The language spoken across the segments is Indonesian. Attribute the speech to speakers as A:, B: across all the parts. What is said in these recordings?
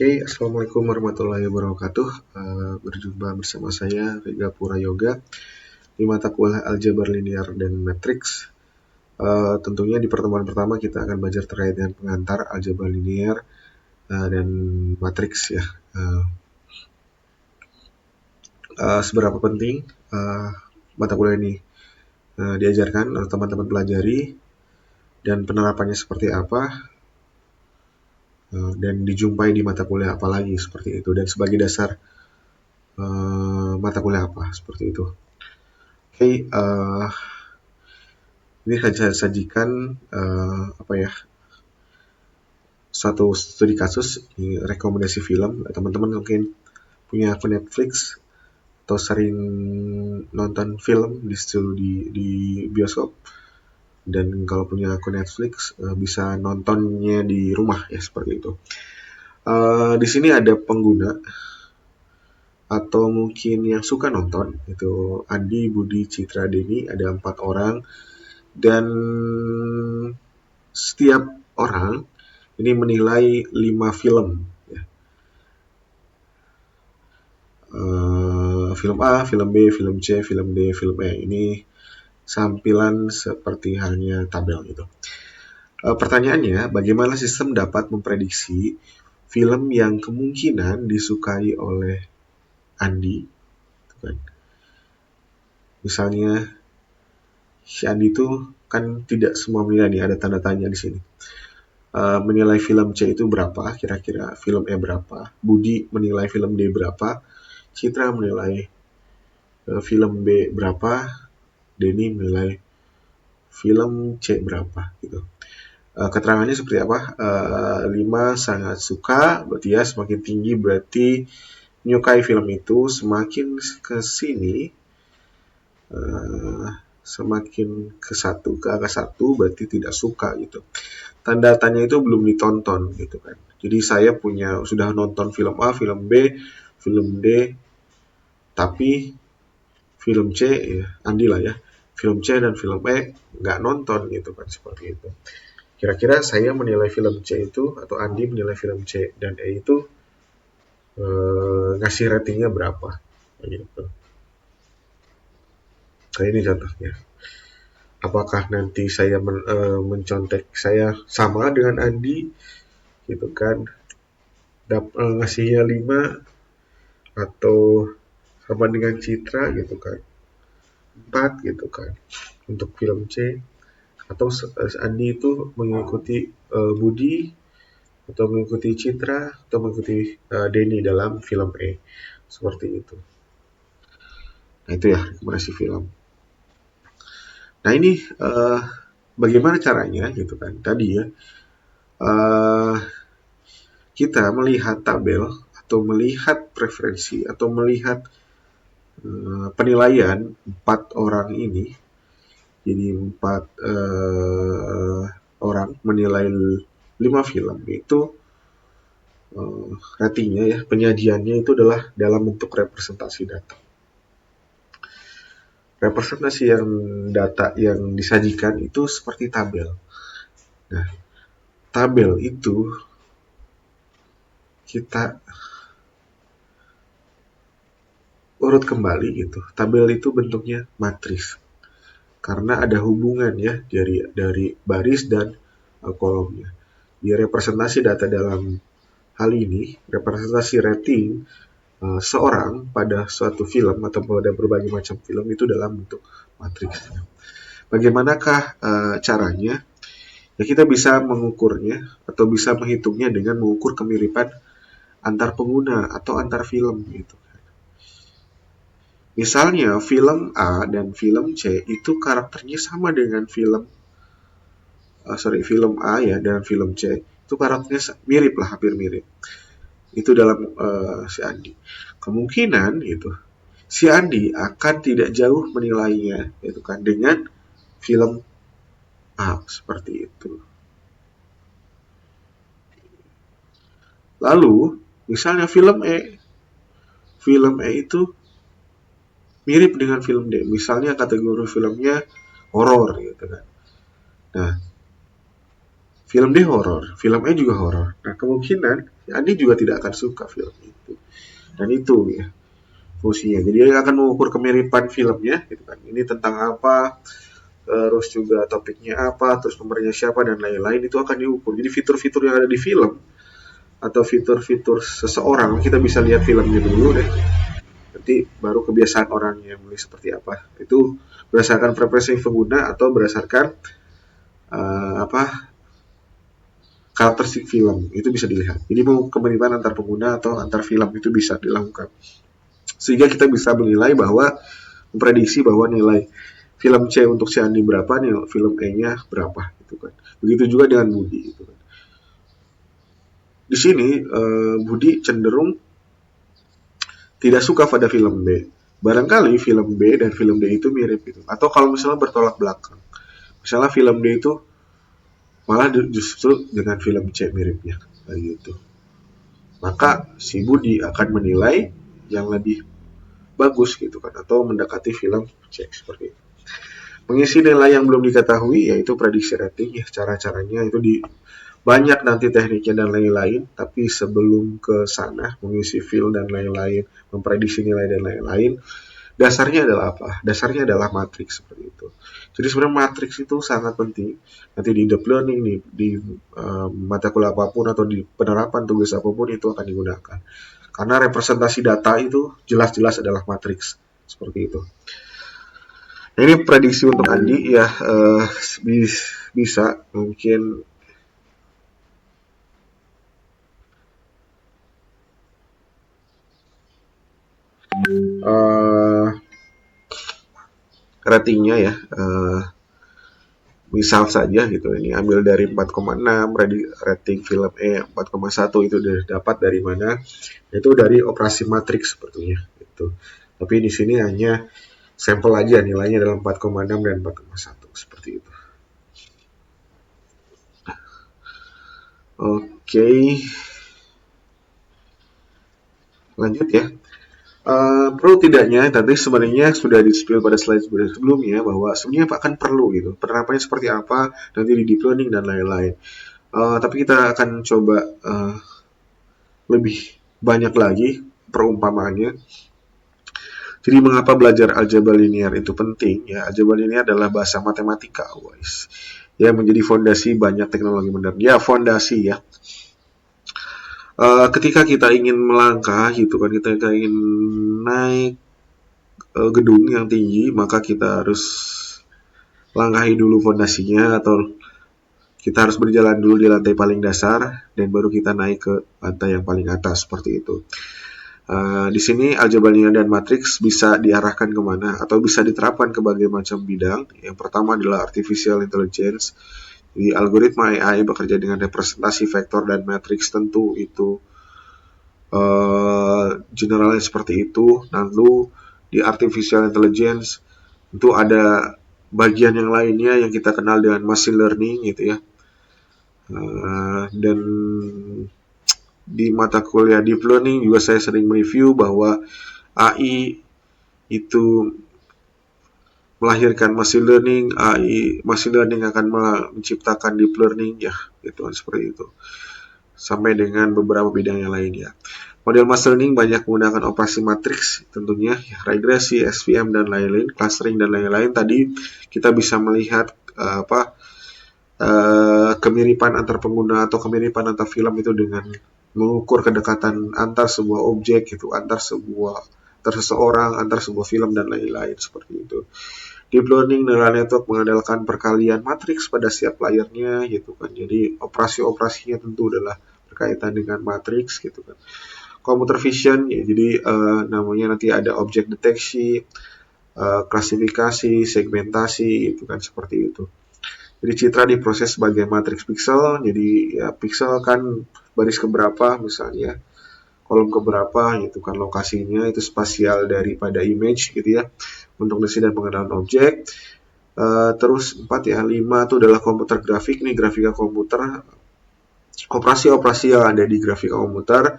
A: Oke, Assalamualaikum warahmatullahi wabarakatuh. Berjumpa bersama saya, Rega Pura Yoga, di mata kuliah Aljabar Linear dan Matriks. Tentunya di pertemuan pertama kita akan belajar terkait dengan pengantar aljabar linear dan matriks ya. Seberapa penting mata kuliah ini diajarkan oleh teman-teman pelajari dan penerapannya seperti apa, dan dijumpai di mata kuliah apa lagi seperti itu, dan sebagai dasar mata kuliah apa seperti itu. Oke, ini akan saya sajikan suatu studi kasus, rekomendasi film. Teman-teman mungkin punya akun Netflix atau sering nonton film di bioskop, dan kalau punya akun Netflix bisa nontonnya di rumah ya, seperti itu. Di sini ada pengguna atau mungkin yang suka nonton, itu Andi, Budi, Citra, Denny, ada 4 orang, dan setiap orang ini menilai 5 film ya. Film A, film B, film C, film D, film E. Ini sampilan seperti halnya tabel gitu. Pertanyaannya, bagaimana sistem dapat memprediksi film yang kemungkinan disukai oleh Andi? Misalnya si Andi itu kan tidak semua menilai nih, ada tanda tanya di sini. Menilai film C itu berapa, kira-kira film E berapa, Budi menilai film D berapa, Citra menilai film B berapa, Denny menilai film C berapa gitu. Keterangannya seperti apa? 5 sangat suka, berarti ya semakin tinggi berarti menyukai film itu, semakin ke sini semakin ke angka 1 berarti tidak suka gitu. Tanda tanya itu belum ditonton gitu kan. Jadi saya sudah nonton film A, film B, film D, tapi film C ya, Andi lah ya, film C dan film E nggak nonton gitu kan, seperti itu. Kira-kira saya menilai film C itu, atau Andi menilai film C dan E itu ngasih ratingnya berapa gitu. Nah, ini contohnya. Apakah nanti saya mencontek saya sama dengan Andi gitu kan, ngasihnya 5, atau sama dengan Citra gitu kan, 4 gitu kan untuk film C, atau Andi itu mengikuti Budi, atau mengikuti Citra, atau mengikuti Denny dalam film E, seperti itu. Nah, itu ya rekomendasi film. Nah, ini bagaimana caranya gitu kan, tadi ya kita melihat tabel atau melihat preferensi atau melihat penilaian 4 orang ini. Jadi 4 orang menilai 5 film itu, ratingnya ya, penyajiannya itu adalah dalam bentuk representasi data. Representasi yang data yang disajikan itu seperti tabel. Nah, tabel itu kita urut kembali gitu. Tabel itu bentuknya matriks, karena ada hubungan ya dari baris dan kolomnya. Di representasi data dalam hal ini, representasi rating seorang pada suatu film atau pada berbagai macam film itu dalam bentuk matriks. Bagaimanakah caranya? Ya, kita bisa mengukurnya atau bisa menghitungnya dengan mengukur kemiripan antar pengguna atau antar film gitu. Misalnya film A dan film C itu karakternya sama dengan film A ya dan film C itu karakternya mirip lah, hampir mirip. Itu dalam si Andi. Kemungkinan itu si Andi akan tidak jauh menilainya itu kan dengan film A, seperti itu. Lalu misalnya film E itu mirip dengan film D. Misalnya kategori filmnya horor gitu kan. Nah, film D horor, film E juga horor. Nah kemungkinan Andi juga tidak akan suka film itu. Dan itu ya fungsinya. Jadi dia akan mengukur kemiripan filmnya, gitu kan. Ini tentang apa, terus juga topiknya apa, terus pemerannya siapa dan lain-lain itu akan diukur. Jadi fitur-fitur yang ada di film atau fitur-fitur seseorang kita bisa lihat filmnya dulu deh. Nanti baru kebiasaan orang yang beli seperti apa. Itu berdasarkan preferensi pengguna atau berdasarkan apa karakteristik film itu bisa dilihat. Jadi mau kemiripan antar pengguna atau antar film itu bisa dilakukan. Sehingga kita bisa menilai bahwa memprediksi bahwa nilai film C untuk si Andi berapa, nih film E-nya berapa gitu kan. Begitu juga dengan Budi gitu kan. Di sini Budi cenderung tidak suka pada film B. Barangkali film B dan film D itu mirip gitu. Atau kalau misalnya bertolak belakang. Misalnya film D itu malah justru dengan film C miripnya kayak gitu. Maka si Budi akan menilai yang lebih bagus gitu kan atau mendekati film C seperti itu. Mengisi nilai yang belum diketahui yaitu prediksi rating ya, cara-caranya itu di banyak nanti tekniknya dan lain-lain, tapi sebelum ke sana mengisi fill dan lain-lain, memprediksi nilai dan lain-lain, dasarnya adalah apa? Dasarnya adalah matriks seperti itu. Jadi sebenarnya matriks itu sangat penting. Nanti di deep learning nih, di mata kuliah apapun atau di penerapan tugas apapun itu akan digunakan. Karena representasi data itu jelas-jelas adalah matriks seperti itu. Nah, ini prediksi untuk Andi ya bisa mungkin ratingnya ya misal saja gitu ini ambil dari 4,6 rating film E 4,1 itu udah dapat dari mana, itu dari operasi matriks sepertinya gitu. Tapi di sini hanya sampel aja nilainya dalam 4,6 dan 4,1 seperti itu. Oke, lanjut ya. Perlu tidaknya tadi sebenarnya sudah di-spill pada slide sebelumnya bahwa sebenarnya akan perlu gitu penerapannya seperti apa nanti di deep learning dan lain-lain. Tapi kita akan coba lebih banyak lagi perumpamaannya. Jadi mengapa belajar aljabar linear itu penting? Ya, aljabar linear adalah bahasa matematika, guys. Ya, menjadi fondasi banyak teknologi modern. Ya, fondasi ya. Ketika kita ingin melangkah gitu kan, kita ingin naik gedung yang tinggi, maka kita harus langkahi dulu fondasinya atau kita harus berjalan dulu di lantai paling dasar dan baru kita naik ke lantai yang paling atas seperti itu. Di sini aljabar linear dan matriks bisa diarahkan kemana atau bisa diterapkan ke berbagai macam bidang. Yang pertama adalah artificial intelligence. Jadi algoritma AI bekerja dengan representasi vektor dan matriks tentu itu generalnya seperti itu. Lalu di artificial intelligence itu ada bagian yang lainnya yang kita kenal dengan machine learning gitu ya. Dan di mata kuliah deep learning juga saya sering mereview bahwa AI itu melahirkan machine learning, AI machine learning akan menciptakan deep learning ya, gitu kan seperti itu. Sampai dengan beberapa bidang yang lainnya. Model machine learning banyak menggunakan operasi matriks tentunya, ya, regresi, SVM dan lain-lain, clustering dan lain-lain. Tadi kita bisa melihat kemiripan antar pengguna atau kemiripan antar film itu dengan mengukur kedekatan antar sebuah objek gitu, antar seseorang, antar sebuah film dan lain-lain seperti itu. Deep learning neural network mengandalkan perkalian matriks pada setiap layernya gitu kan. Jadi operasi-operasinya tentu adalah berkaitan dengan matriks gitu kan. Computer vision ya, jadi namanya nanti ada objek deteksi, klasifikasi, segmentasi gitu kan seperti itu. Jadi citra diproses sebagai matriks pixel. Jadi ya pixel kan baris keberapa misalnya, kolom keberapa gitu kan, lokasinya itu spasial daripada image gitu ya untuk deteksi dan pengenalan objek. Terus 4 ya, 5 itu adalah komputer grafik. Nih grafika komputer, operasi-operasi yang ada di grafika komputer.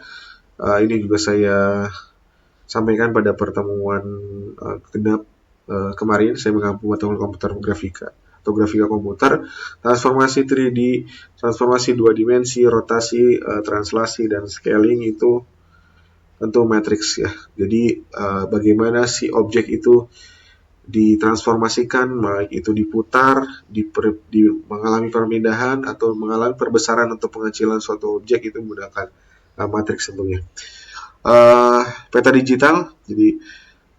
A: Ini juga saya sampaikan pada pertemuan genap kemarin saya mengampu mata kuliah komputer grafika atau grafika komputer, transformasi 3D, transformasi 2 dimensi, rotasi, translasi, dan scaling itu tentu matriks ya. Jadi bagaimana si objek itu ditransformasikan, baik itu diputar, mengalami perpindahan atau mengalami perbesaran atau pengecilan suatu objek itu menggunakan matriks tentunya. Peta digital, jadi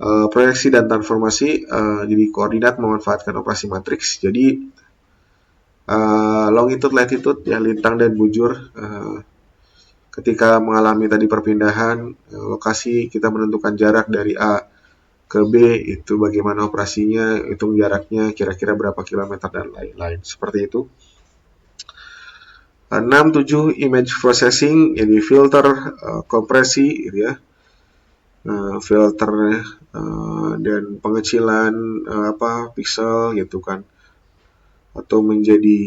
A: proyeksi dan transformasi, jadi koordinat memanfaatkan operasi matriks. Jadi longitude, latitude, ya lintang dan bujur. Ketika mengalami tadi perpindahan lokasi, kita menentukan jarak dari A ke B, itu bagaimana operasinya, hitung jaraknya kira-kira berapa kilometer dan lain-lain. Seperti itu. 6-7 image processing, jadi filter, kompresi gitu ya. Filter dan pengecilan pixel gitu kan, atau menjadi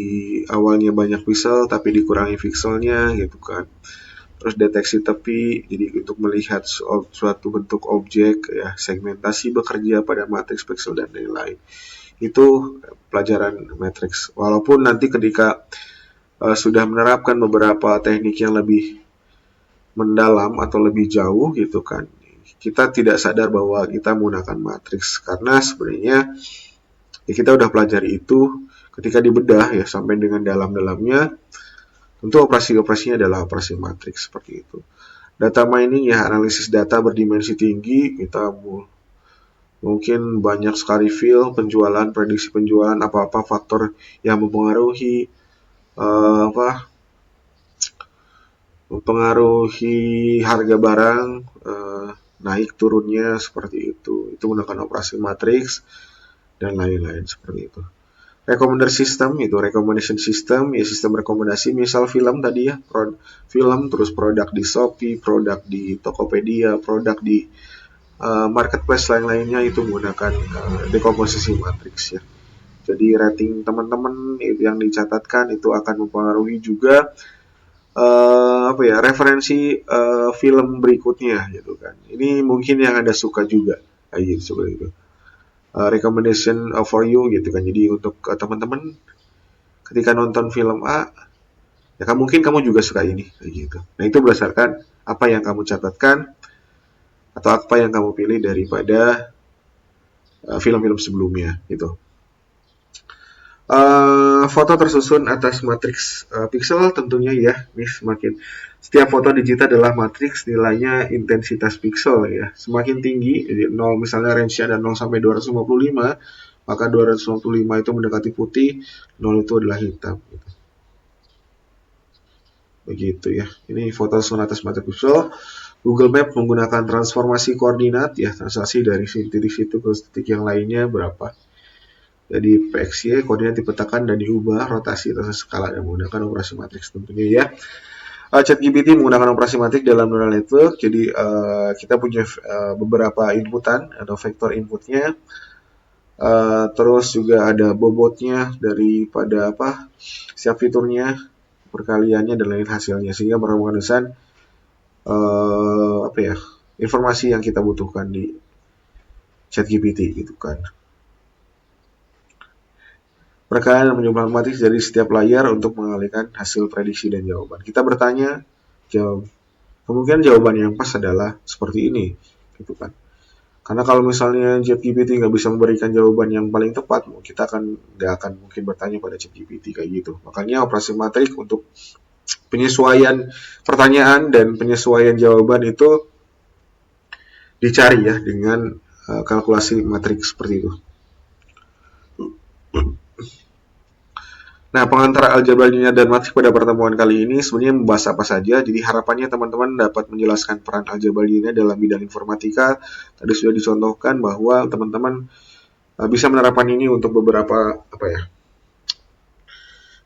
A: awalnya banyak pixel tapi dikurangi pixelnya gitu kan. Terus deteksi tepi, jadi untuk melihat suatu bentuk objek ya, segmentasi bekerja pada matriks pixel dan lain-lain. Itu pelajaran matriks. Walaupun nanti ketika sudah menerapkan beberapa teknik yang lebih mendalam atau lebih jauh gitu kan, kita tidak sadar bahwa kita menggunakan matriks, karena sebenarnya ya kita udah pelajari itu ketika dibedah ya sampai dengan dalam-dalamnya. Tentu operasi-operasinya adalah operasi matriks seperti itu. Data mining ya, analisis data berdimensi tinggi, kita mungkin banyak sekali field, penjualan, prediksi penjualan, apa-apa faktor yang mempengaruhi harga barang, naik turunnya seperti itu. Itu menggunakan operasi matriks dan lain-lain seperti itu. Recommendation system, ya sistem rekomendasi, misal film tadi ya, film, terus produk di Shopee, produk di Tokopedia, produk di marketplace lain-lainnya, itu menggunakan dekomposisi matriks ya. Jadi rating teman-teman yang dicatatkan itu akan mempengaruhi juga referensi film berikutnya gitu kan. Ini mungkin yang Anda suka juga kayak gitu seperti itu. Recommendation for you gitu kan. Jadi untuk teman-teman ketika nonton film A, ya mungkin kamu juga suka ini kayak gitu. Nah, itu berdasarkan apa yang kamu catatkan atau apa yang kamu pilih daripada film-film sebelumnya gitu. Foto tersusun atas matriks pixel tentunya ya. Ini semakin setiap foto digital adalah matriks, nilainya intensitas pixel ya. Semakin tinggi, jadi 0 misalnya range-nya ada 0 sampai 255, maka 255 itu mendekati putih, 0 itu adalah hitam gitu. Begitu ya. Ini foto tersusun atas matriks pixel. Google Map menggunakan transformasi koordinat ya, translasi dari titik situ ke titik yang lainnya berapa. Jadi PXY koordinat dipetakan dan diubah rotasi atas skala yang menggunakan operasi matriks tentunya ya. ChatGPT menggunakan operasi matriks dalam neural network. Jadi kita punya beberapa inputan atau vektor inputnya. Terus juga ada bobotnya daripada setiap fiturnya, perkaliannya dan lain hasilnya, sehingga merupakan informasi yang kita butuhkan di ChatGPT gitu kan. Perkalian dan penjumlahan matriks dari setiap layar untuk mengalihkan hasil prediksi dan jawaban. Kita bertanya, kemungkinan jawaban yang pas adalah seperti ini, gitu kan. Karena kalau misalnya ChatGPT nggak bisa memberikan jawaban yang paling tepat, kita nggak akan mungkin bertanya pada ChatGPT kayak gitu. Makanya operasi matriks untuk penyesuaian pertanyaan dan penyesuaian jawaban itu dicari ya dengan kalkulasi matriks seperti itu. Nah, pengantar aljabar linear dan matriks pada pertemuan kali ini sebenarnya membahas apa saja. Jadi harapannya teman-teman dapat menjelaskan peran aljabar linear dalam bidang informatika. Tadi sudah dicontohkan bahwa teman-teman bisa menerapkan ini untuk beberapa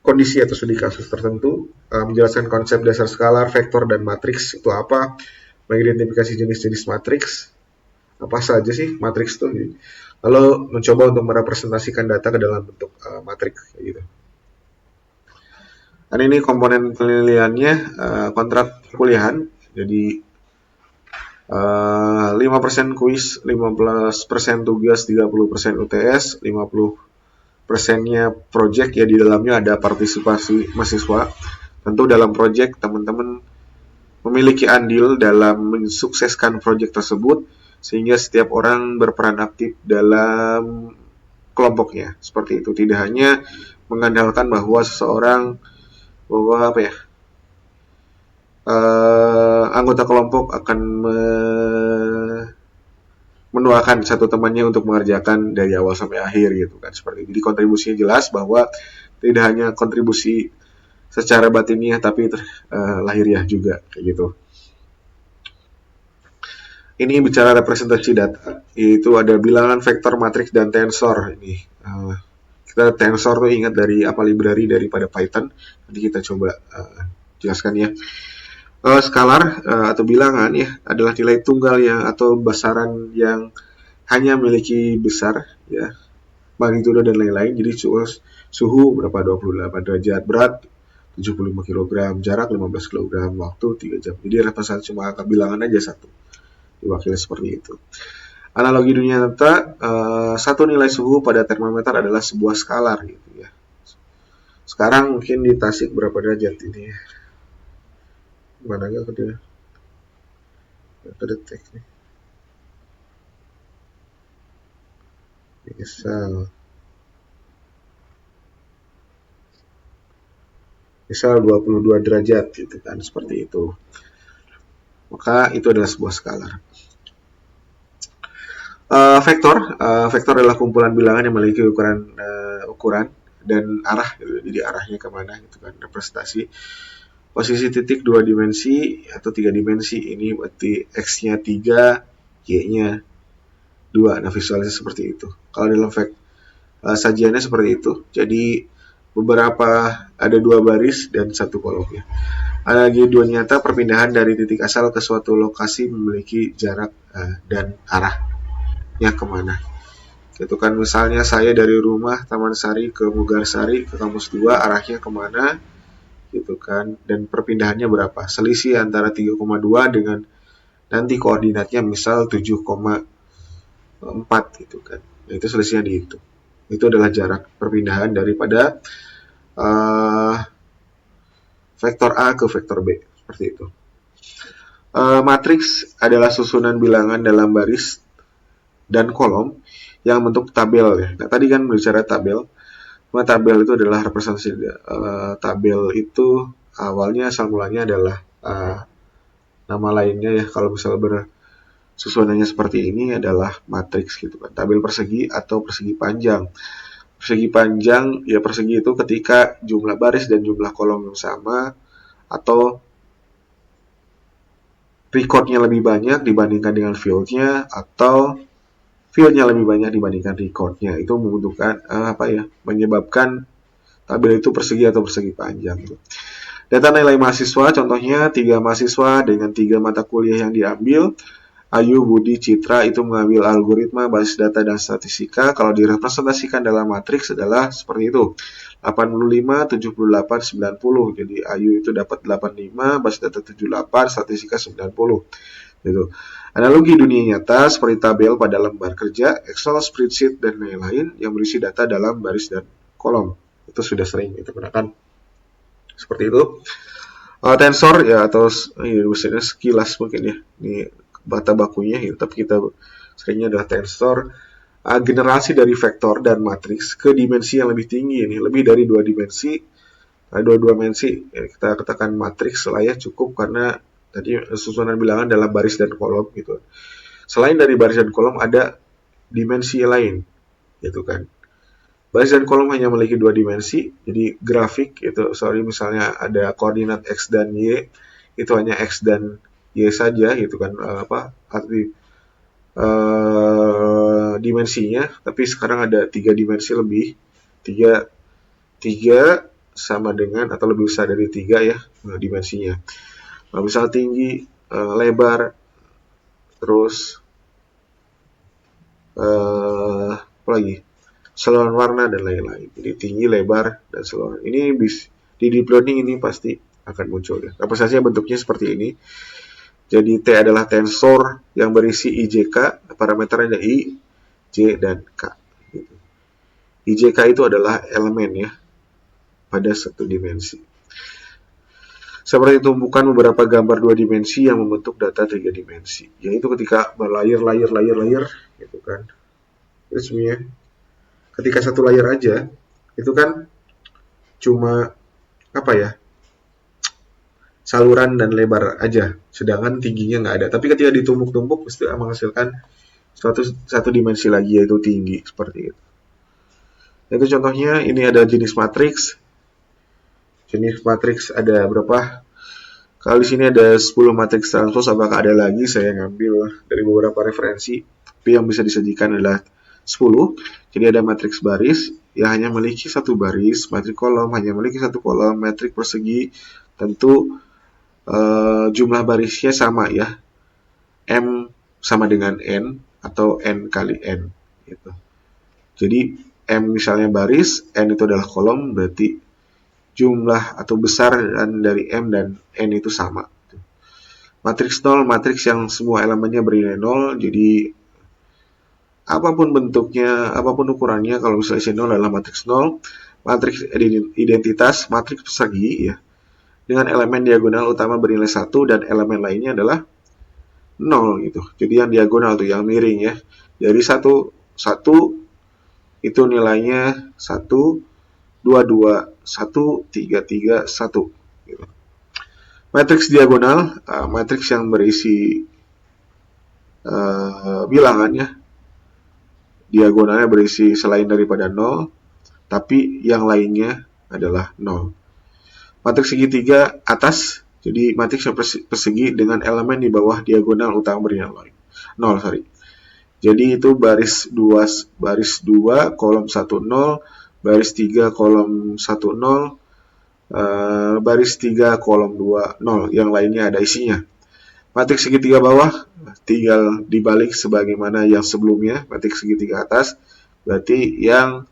A: kondisi atau studi kasus tertentu. Menjelaskan konsep dasar skalar, vektor, dan matriks itu apa. Mengidentifikasi jenis-jenis matriks. Apa saja sih matriks itu. Lalu mencoba untuk merepresentasikan data ke dalam bentuk matriks gitu. Dan ini komponen penilaiannya kontrak perkuliahan. Jadi 5% kuis, 15% tugas, 30% UTS, 50% persennya project ya, di dalamnya ada partisipasi mahasiswa. Tentu dalam project teman-teman memiliki andil dalam mensukseskan project tersebut, sehingga setiap orang berperan aktif dalam kelompoknya. Seperti itu, tidak hanya mengandalkan bahwa seseorang, bahwa apa ya, anggota kelompok akan menuakan satu temannya untuk mengerjakan dari awal sampai akhir gitu kan, seperti itu. Jadi kontribusinya jelas bahwa tidak hanya kontribusi secara batiniah tapi lahiriah juga kayak gitu. Ini bicara representasi data, yaitu ada bilangan, vektor, matriks, dan tensor. Ini kita tensor tuh ingat dari apa, library daripada Python. Nanti kita coba jelaskan ya. Skalar atau bilangan ya adalah nilai tunggal yang atau besaran yang hanya memiliki besar ya, magnitudo dan lain-lain. Jadi suhu berapa, 28 derajat, berat 75 kg, jarak 15 kg, waktu 3 jam. Jadi representasi cuma angka bilangan aja satu, diwakili seperti itu. Analogi dunia nyata, satu nilai suhu pada termometer adalah sebuah skalar gitu ya. Sekarang mungkin di Tasik berapa derajat ini ya? Mana gak dia? Kedetek nih. Misal 22 derajat gitu kan, seperti itu. Maka itu adalah sebuah skalar. Vektor adalah kumpulan bilangan yang memiliki ukuran dan arah gitu. Jadi arahnya kemana gitu kan, representasi posisi titik 2 dimensi atau 3 dimensi. Ini berarti x-nya 3, y-nya 2. Nah, visualisasi seperti itu. Kalau dalam sajiannya seperti itu. Jadi beberapa, ada 2 baris dan 1 kolom ya. Analogi dua nyata, perpindahan dari titik asal ke suatu lokasi memiliki jarak dan arahnya kemana. Itu kan misalnya saya dari rumah Taman Sari ke Mugarsari ke kampus 2, arahnya kemana gitu kan, dan perpindahannya berapa, selisih antara 3,2 dengan nanti koordinatnya misal 7,4 gitu kan. Nah, itu selisihnya dihitung. Itu adalah jarak perpindahan daripada vektor A ke vektor B, seperti itu. Matriks adalah susunan bilangan dalam baris dan kolom yang bentuk tabel ya. Nah, tadi kan bicara tabel. Tabel itu adalah representasi. Tabel itu awalnya, asal mulanya adalah nama lainnya ya, kalau misalnya bersusunannya seperti ini adalah matriks gitu kan. Tabel persegi atau persegi panjang. Persegi panjang ya, persegi itu ketika jumlah baris dan jumlah kolom yang sama, atau recordnya lebih banyak dibandingkan dengan fieldnya, atau fieldnya lebih banyak dibandingkan recordnya. Itu membutuhkan menyebabkan tabel itu persegi atau persegi panjang. Data nilai mahasiswa, contohnya 3 mahasiswa dengan 3 mata kuliah yang diambil. Ayu, Budi, Citra itu mengambil algoritma, basis data, dan statistika. Kalau direpresentasikan dalam matriks adalah seperti itu. 85, 78, 90. Jadi Ayu itu dapat 85, basis data 78, statistika 90. Gitu. Analogi dunia nyata seperti tabel pada lembar kerja, Excel, spreadsheet, dan lain-lain yang berisi data dalam baris dan kolom. Itu sudah sering kita gunakan. Seperti itu. Tensor ya, atau misalnya sekilas mungkin ya, ini bata bakunya ya, tapi kita seringnya adalah tensor. Generasi dari vektor dan matriks ke dimensi yang lebih tinggi, ini lebih dari 2 dimensi. 2 dimensi ya, kita katakan matriks lah ya, cukup karena tadi susunan bilangan dalam baris dan kolom gitu. Selain dari baris dan kolom ada dimensi lain gitu kan. Baris dan kolom hanya memiliki 2 dimensi, jadi grafik itu, misalnya ada koordinat x dan y, itu hanya x dan y saja gitu kan, dimensinya. Tapi sekarang ada 3 dimensi lebih, 3 sama dengan atau lebih besar dari 3 ya dimensinya. Misal tinggi, lebar, terus apa lagi, saluran warna dan lain-lain. Jadi tinggi, lebar, dan saluran. Ini di deep learning ini pasti akan muncul ya. Representasinya bentuknya seperti ini. Jadi T adalah tensor yang berisi IJK, parameternya ada I, J, dan K. Gitu. I IJK itu adalah elemen ya pada satu dimensi. Seperti tumpukan beberapa gambar dua dimensi yang membentuk data tiga dimensi. Yaitu ketika berlayar gitu kan. Resminya ketika satu layar aja itu kan cuma apa ya, saluran dan lebar aja, sedangkan tingginya nggak ada. Tapi ketika ditumpuk-tumpuk pasti menghasilkan satu dimensi lagi, yaitu tinggi, seperti itu. Itu contohnya. Ini ada jenis matriks. Jenis matriks ada berapa? Kalau di sini ada 10 matriks transpose, apakah ada lagi? Saya ngambil dari beberapa referensi, tapi yang bisa disajikan adalah 10. Jadi ada matriks baris, ya hanya memiliki satu baris, matriks kolom hanya memiliki satu kolom, matriks persegi tentu jumlah barisnya sama ya, M sama dengan N atau N kali N gitu. Jadi M misalnya baris, N itu adalah kolom, berarti jumlah atau besar dari M dan N itu sama. Matriks 0, matriks yang semua elemennya bernilai 0, jadi apapun bentuknya, apapun ukurannya, kalau misalnya isi 0 adalah matriks 0. Matriks identitas, matriks persegi ya, dengan elemen diagonal utama bernilai 1 dan elemen lainnya adalah 0 gitu. Jadi yang diagonal tuh yang miring ya. Dari 1 itu nilainya 1, 2, 1, 3, 1 gitu. Matriks diagonal, matriks yang berisi bilangan ya. Diagonalnya berisi selain daripada 0, tapi yang lainnya adalah 0. Matriks segitiga atas, jadi matriks yang persegi dengan elemen di bawah diagonal utama bernilai 0. Jadi itu baris 2 kolom 1 0, baris 3 kolom 1 0, baris 3 kolom 2 0, yang lainnya ada isinya. Matriks segitiga bawah tinggal dibalik sebagaimana yang sebelumnya. Matriks segitiga atas berarti yang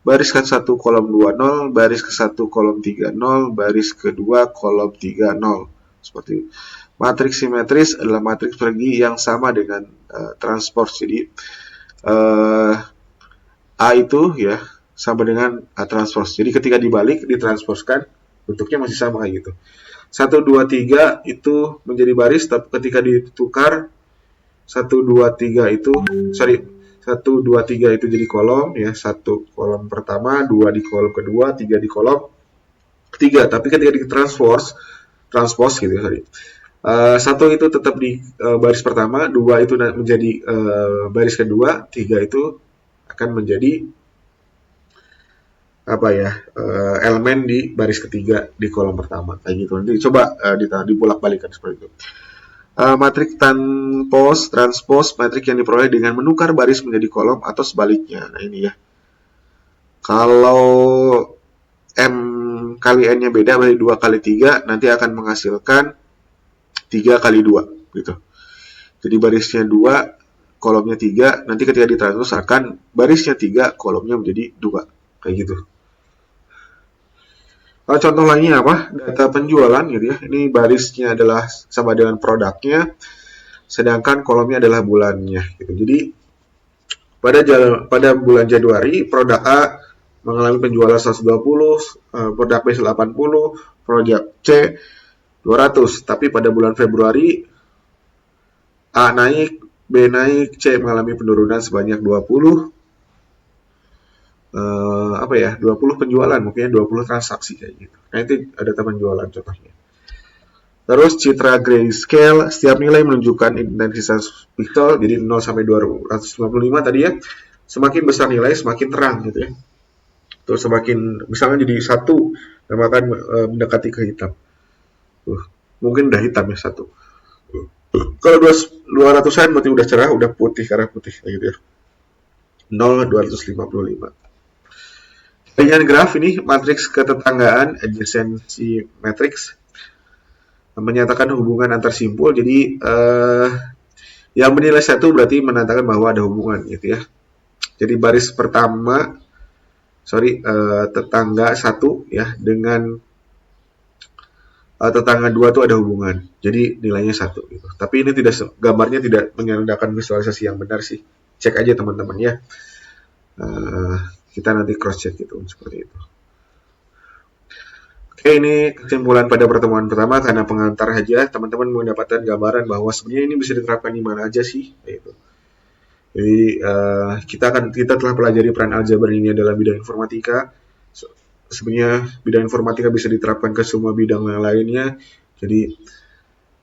A: baris ke-1 kolom 2 0, baris ke-1 kolom 3 0, baris ke-2 kolom 3 0. Seperti itu. Matriks simetris adalah matriks persegi yang sama dengan transpose. Jadi A itu ya sama dengan A transpose. Jadi ketika dibalik ditransposkan bentuknya masih sama kayak gitu. 1 2 3 itu menjadi baris, tapi ketika ditukar 1 2 3 itu 1, 2, 3 itu jadi kolom ya, 1 kolom pertama, 2 di kolom kedua, 3 di kolom ketiga. Tapi ketika transpose gitu ya, 1 itu tetap di baris pertama, 2 itu menjadi baris kedua, 3 itu akan menjadi elemen di baris ketiga di kolom pertama kayak gitu. Nanti coba dibolak-balikan seperti itu. Matriks transpose, matriks yang diperoleh dengan menukar baris menjadi kolom atau sebaliknya. Nah ini ya. Kalau M kali N-nya beda, berarti 2 kali 3, nanti akan menghasilkan 3 kali 2 gitu. Jadi barisnya 2, kolomnya 3, nanti ketika ditranspose akan barisnya 3, kolomnya menjadi 2. Kayak gitu. Contoh lainnya apa? Data penjualan gitu ya. Ini barisnya adalah sama dengan produknya, sedangkan kolomnya adalah bulannya gitu. Jadi pada bulan Januari produk A mengalami penjualan 120, produk B 80, produk C 200. Tapi pada bulan Februari A naik, B naik, C mengalami penurunan sebanyak 20. 20 penjualan, mungkin 20 transaksi kayak gitu. Nah itu ada penjualan contohnya. Terus citra grayscale, setiap nilai menunjukkan intensitas pixel, jadi 0 sampai 255 tadi ya. Semakin besar nilai semakin terang gitu ya. Terus semakin misalnya jadi 1, maka akan mendekati ke hitam. Mungkin udah hitam ya 1. Kalau 200-an berarti udah cerah, udah putih, karena putih kayak gitu ya. 0 255. Dengan graf ini matriks ketetanggaan adjacency matrix menyatakan hubungan antar simpul. Jadi yang bernilai 1 berarti menandakan bahwa ada hubungan gitu ya. Jadi baris pertama tetangga 1 ya dengan tetangga 2 itu ada hubungan. Jadi nilainya 1 gitu. Tapi ini gambarnya tidak menandakan visualisasi yang benar sih. Cek aja teman-teman ya. Kita nanti cross check gitu, seperti itu. Oke, ini kesimpulan pada pertemuan pertama. Karena pengantar aja, teman-teman mendapatkan gambaran bahwa sebenarnya ini bisa diterapkan di mana aja sih, gitu. Jadi kita telah pelajari peran aljabar ini adalah bidang informatika. Sebenarnya bidang informatika bisa diterapkan ke semua bidang yang lainnya. Jadi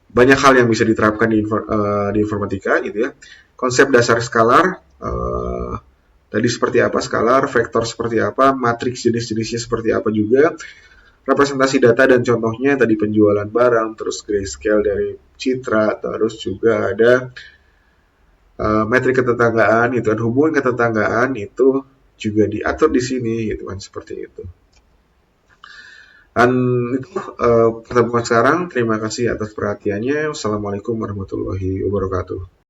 A: banyak hal yang bisa diterapkan di informatika, gitu ya. Konsep dasar skalar, tadi seperti apa skalar, vektor seperti apa, matriks jenis-jenisnya seperti apa juga, representasi data dan contohnya tadi penjualan barang, terus grayscale dari citra, terus juga ada metrik ketetanggaan, itu kan hubungan ketetanggaan itu juga diatur di sini, gitu kan, seperti itu. Dan itu pertemuan sekarang. Terima kasih atas perhatiannya. Wassalamualaikum warahmatullahi wabarakatuh.